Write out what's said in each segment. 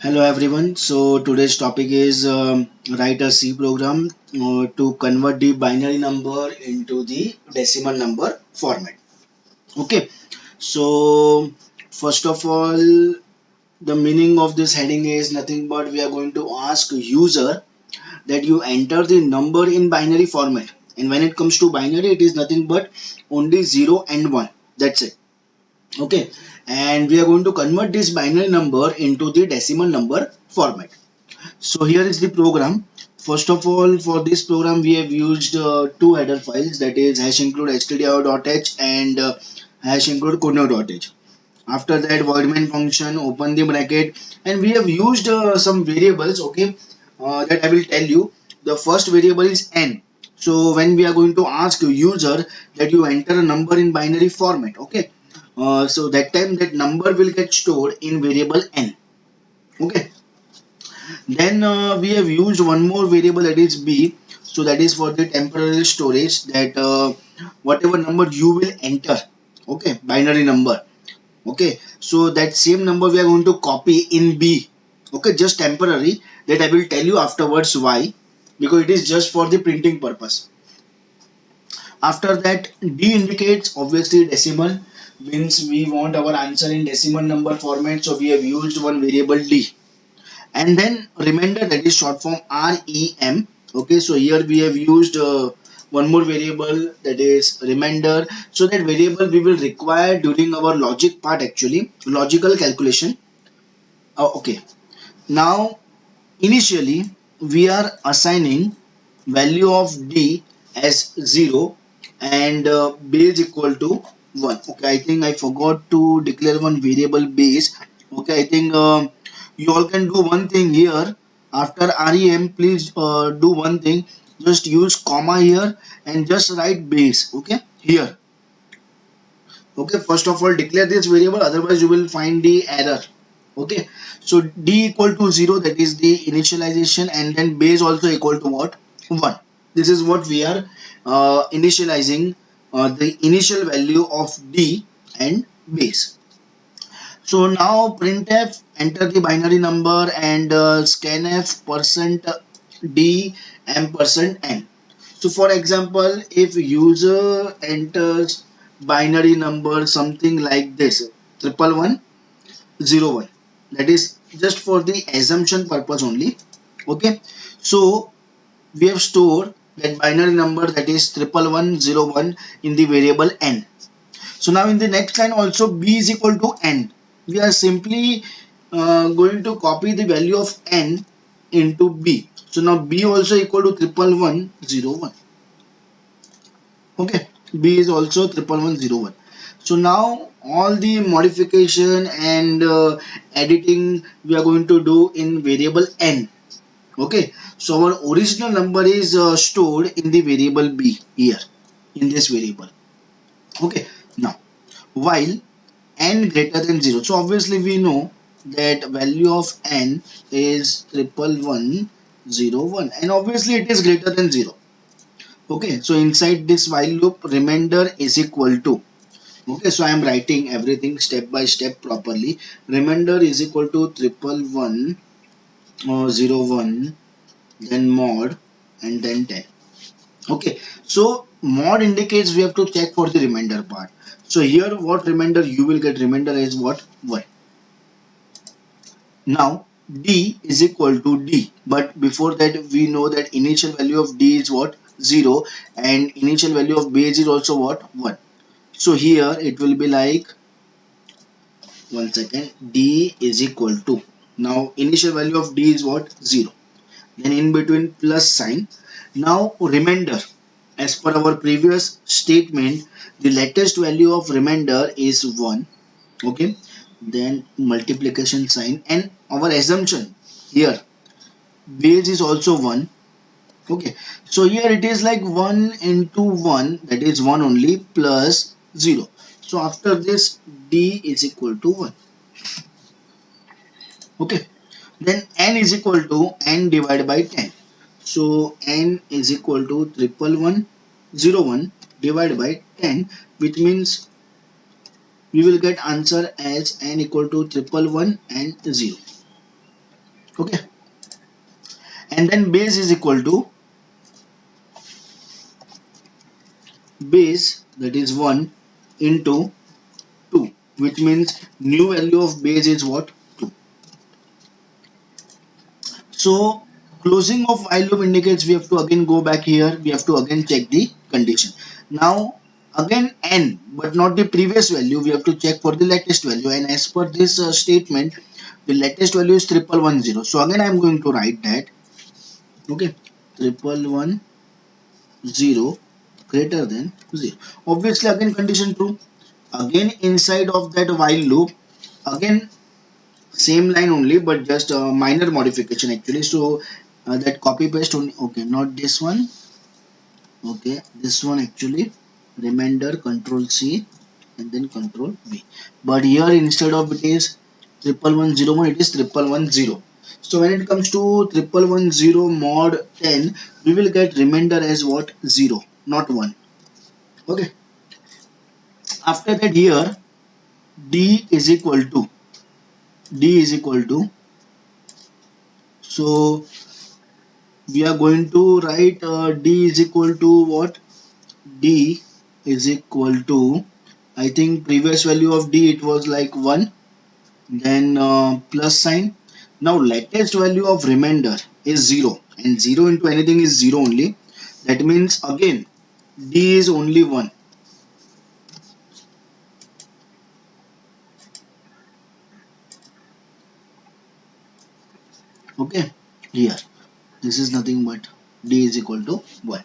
Hello everyone. So today's topic is write a C program to convert the binary number into the decimal number format. Okay. So first of all, the meaning of this heading is nothing but we are going to ask user that you enter the number in binary format. And when it comes to binary, it is nothing but only 0 and 1. That's it. Okay. And we are going to convert this binary number into the decimal number format. So here is the program. First of all, for this program, we have used two header files, that is hash include stdio.h and hash include codename.h. After that, void main function, open the bracket, and we have used some variables. Okay, that I will tell you. The first variable is n. So when we are going to ask user that you enter a number in binary format, okay. So that time that number will get stored in variable n. Okay. Then we have used one more variable, that is b. So that is for the temporary storage, that whatever number you will enter, okay, binary number, okay. So that same number we are going to copy in b, okay, just temporary. That I will tell you afterwards why, because it is just for the printing purpose. After that, d indicates obviously decimal, means we want our answer in decimal number format. So we have used one variable d. And then remainder, that is short form rem. Okay, so here we have used one more variable, that is remainder. So that variable we will require during our logic part, actually logical calculation. Okay, now initially we are assigning value of d as 0 and base equal to 1. Okay, I think I forgot to declare one variable base. Okay, I think you all can do one thing here. After rem, please do one thing, just use comma here and just write base, okay, here. Okay, first of all declare this variable, otherwise you will find the error. Okay, so d equal to 0, that is the initialization, and then base also equal to what, 1. This is what we are initializing, the initial value of d and base. So now printf, enter the binary number, and scanf percent d ampersand n. So for example, if user enters binary number something like this, 11101, that is just for the assumption purpose only. Okay, so we have stored that binary number, that is 11101, in the variable n. So now in the next line also b is equal to n. We are simply going to copy the value of n into b. So now b also equal to 11101. Okay, b is also 11101. So now all the modification and editing we are going to do in variable n. Okay, so our original number is stored in the variable b here, in this variable. Okay, now while n greater than 0, so obviously we know that value of n is 11101, and obviously it is greater than 0. Okay, so inside this while loop, remainder is equal to, okay, so I am writing everything step by step properly. Remainder is equal to 11101, then mod, and then 10. Okay, so mod indicates we have to check for the remainder part. So here what remainder you will get, remainder is what, 1. Now d is equal to d, but before that we know that initial value of d is what, 0, and initial value of base is also what, 1. So here it will be like, one second, d is equal to, now initial value of d is what, 0, then in between plus sign. Now remainder, as per our previous statement, the latest value of remainder is 1. Okay, then multiplication sign, and our assumption here, base is also 1. Okay, so here it is like 1 into 1, that is 1 only, plus 0. So after this d is equal to 1. Okay, then n is equal to n divided by 10. So n is equal to 11101 divided by 10, which means we will get answer as n equal to 111 and 0. Okay, and then base is equal to base, that is 1 into 2, which means new value of base is what? 2. So closing of while loop indicates we have to again go back here, we have to again check the condition. Now again n, but not the previous value, we have to check for the latest value, and as per this statement the latest value is 1110. So again I am going to write that, okay, 1110 greater than 0. Obviously again condition true. Again inside of that while loop, again same line only, but just a minor modification actually. So that copy paste only, okay, not this one, okay, this one actually, remainder control C and then control V, but here instead of it is 1110, it is 1110. So when it comes to 1110 mod 10, we will get remainder as what? 0, not 1. Okay, after that here d is equal to, d is equal to, so we are going to write d is equal to what? D is equal to, I think previous value of d it was like 1, then plus sign. Now latest value of remainder is 0, and 0 into anything is 0 only. That means again d is only 1. Okay, here this is nothing but d is equal to 1.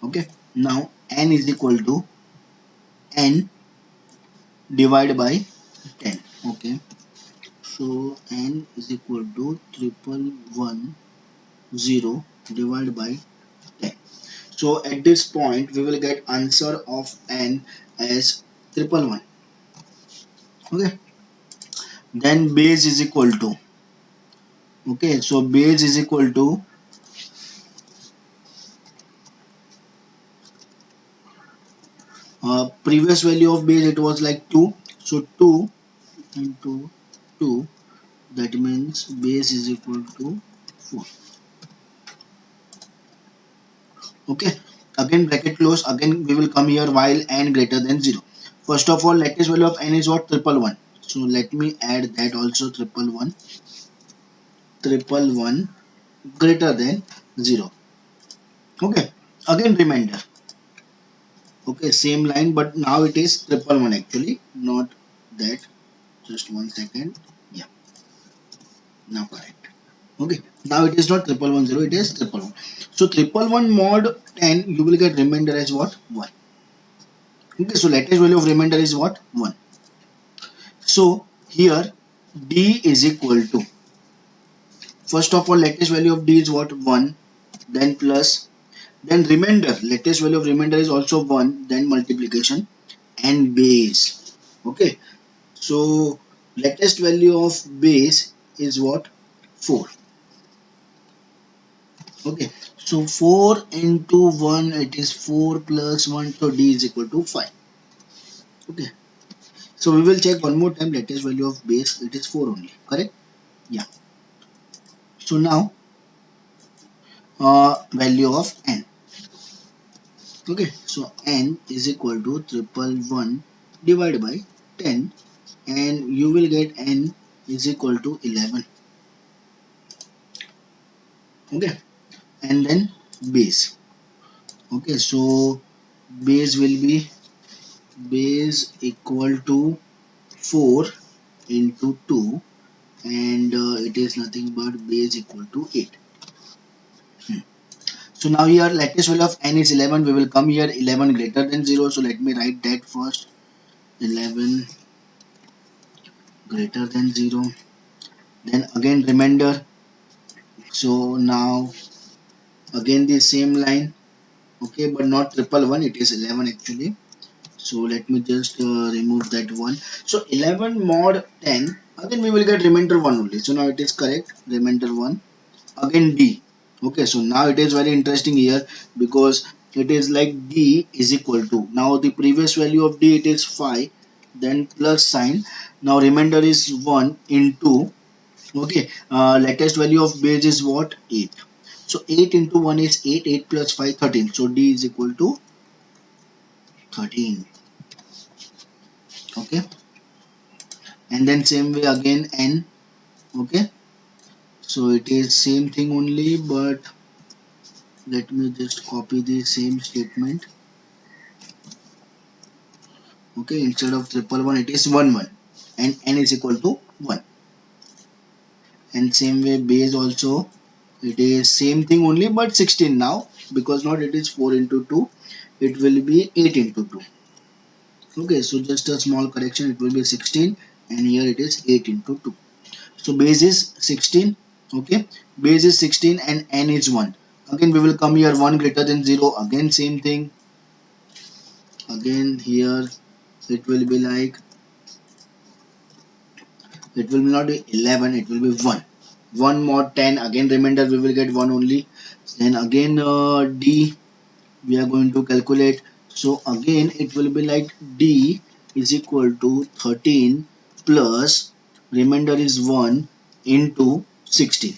Okay, now n is equal to n divided by 10. Okay, so n is equal to 1110 divided by 10. So at this point we will get answer of n as 111. Okay, then base is equal to, okay, so base is equal to previous value of base it was like 2, so 2 into 2, that means base is equal to 4. Okay, again bracket close, again we will come here while n greater than 0. First of all, latest value of n is what? 111. So let me add that also, 111 greater than 0. Okay, again remainder. Okay, same line, but now it is 111 actually, not that. Just 1 second. Yeah, now correct. Okay, now it is not 1110, it is 111. So 111 mod 10, you will get remainder as what? 1. Okay, so latest value of remainder is what? 1. So here d is equal to, first of all latest value of d is what? 1, then plus, then remainder, latest value of remainder is also 1, then multiplication and base. Okay, so latest value of base is what? 4. Okay, so 4 into 1, it is 4 plus 1, so d is equal to 5. Okay, so we will check one more time, latest value of base, it is 4 only, correct? Yeah. So now value of n. Okay, so n is equal to 111 divided by 10, and you will get n is equal to 11. Okay, and then base. Okay, so base will be base equal to 4 into 2, and it is nothing but base equal to 8. So now here latest value of n is 11. We will come here 11 greater than 0. So let me write that first. 11 greater than 0. Then again remainder. So now again the same line. Okay, but not 111. It is 11 actually. So let me just remove that one. So 11 mod 10. Again we will get remainder 1 only. So now it is correct. Remainder 1. Again d. Okay, so now it is very interesting here, because it is like d is equal to, now the previous value of d it is 5, then plus sign, now remainder is 1 into Okay, latest value of base is what? 8. So 8 into 1 is 8, 8 plus 5, 13. So D is equal to 13. Okay, and then same way again N. Okay, so it is same thing only, but let me just copy the same statement. Okay, instead of triple one, it is 1 1, and N is equal to 1. And same way base also, it is same thing only, but 16 now, because not it is 4 into 2, it will be 8 into 2. Okay, so just a small correction, it will be 16, and here it is 8 into 2. So base is 16. Okay, base is 16 and N is 1. Again we will come here 1 greater than 0, again same thing. Again here it will be like, it will not be 11, it will be 1. 1 more 10, again remainder we will get 1 only. Then again D we are going to calculate. So again it will be like D is equal to 13 plus remainder is 1 into 16.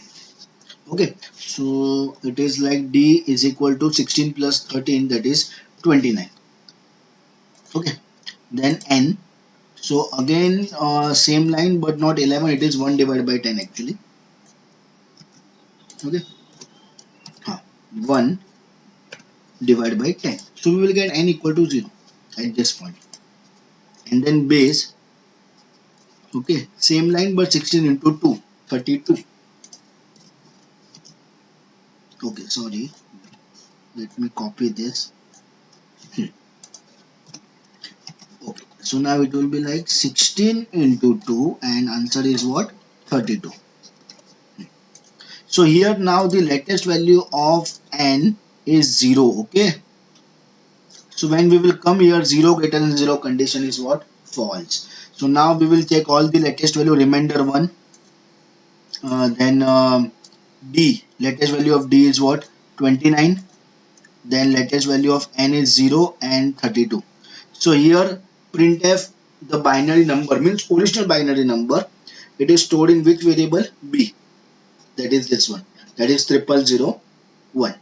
Okay, so it is like D is equal to 16 plus 13, that is 29. Okay, then N. So again same line, but not 11, it is 1 divided by 10 actually. Okay, 1 divided by 10. So we will get N equal to 0 at this point. And then base, okay, same line but 16 into 2, 32. Okay, sorry, let me copy this. Okay, so now it will be like 16 into 2, and answer is what? 32. So here now the latest value of N is 0. Okay, so when we will come here, 0 greater than 0 condition is what? False. So now we will check all the latest value, remainder 1. Then D, latest value of D is what? 29. Then latest value of N is 0 and 32. So here printf, the binary number means original binary number, it is stored in which variable? B, that is this one, that is 0001.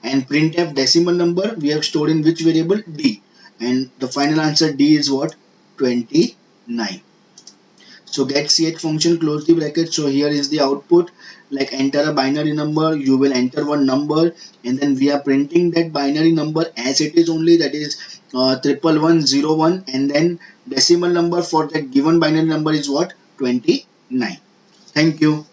And printf decimal number we have stored in which variable? D, and the final answer D is what? 29. So get ch function, close the bracket. So here is the output, like enter a binary number, you will enter one number, and then we are printing that binary number as it is only, that is 11101, and then decimal number for that given binary number is what? 29. Thank you.